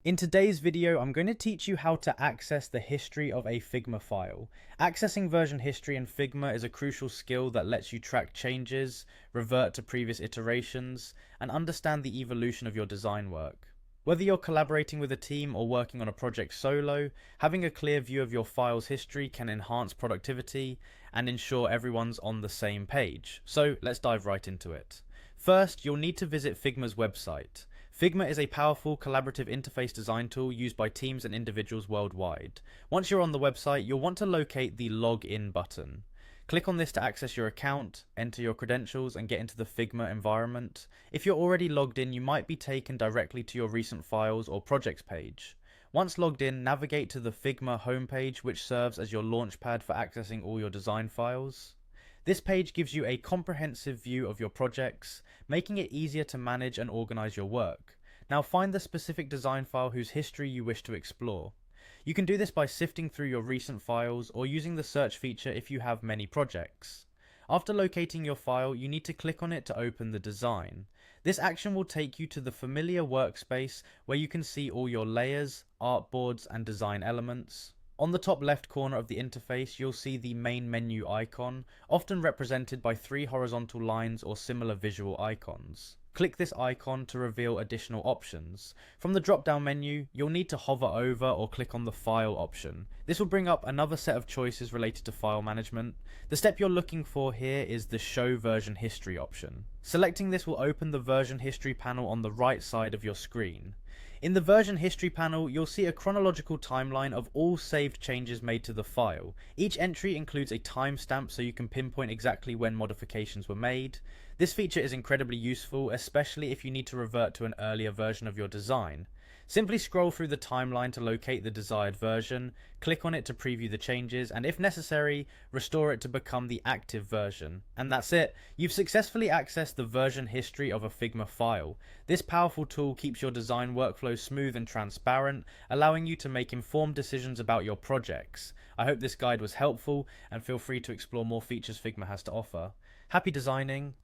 In today's video, I'm going to teach you how to access the history of a Figma file. Accessing version history in Figma is a crucial skill that lets you track changes, revert to previous iterations, and understand the evolution of your design work. Whether you're collaborating with a team or working on a project solo, having a clear view of your file's history can enhance productivity and ensure everyone's on the same page. So let's dive right into it. First, you'll need to visit Figma's website. Figma is a powerful collaborative interface design tool used by teams and individuals worldwide. Once you're on the website, you'll want to locate the Login button. Click on this to access your account, enter your credentials, and get into the Figma environment. If you're already logged in, you might be taken directly to your recent files or projects page. Once logged in, navigate to the Figma homepage, which serves as your launchpad for accessing all your design files. This page gives you a comprehensive view of your projects, making it easier to manage and organize your work. Now find the specific design file whose history you wish to explore. You can do this by sifting through your recent files or using the search feature if you have many projects. After locating your file, you need to click on it to open the design. This action will take you to the familiar workspace where you can see all your layers, artboards, and design elements. On the top left corner of the interface, you'll see the main menu icon, often represented by 3 horizontal lines or similar visual icons. Click this icon to reveal additional options. From the drop-down menu, you'll need to hover over or click on the File option. This will bring up another set of choices related to file management. The step you're looking for here is the Show Version History option. Selecting this will open the version history panel on the right side of your screen. In the version history panel, you'll see a chronological timeline of all saved changes made to the file. Each entry includes a timestamp so you can pinpoint exactly when modifications were made. This feature is incredibly useful, especially if you need to revert to an earlier version of your design. Simply scroll through the timeline to locate the desired version, click on it to preview the changes, and if necessary, restore it to become the active version. And that's it. You've successfully accessed the version history of a Figma file. This powerful tool keeps your design workflow smooth and transparent, allowing you to make informed decisions about your projects. I hope this guide was helpful, and feel free to explore more features Figma has to offer. Happy designing!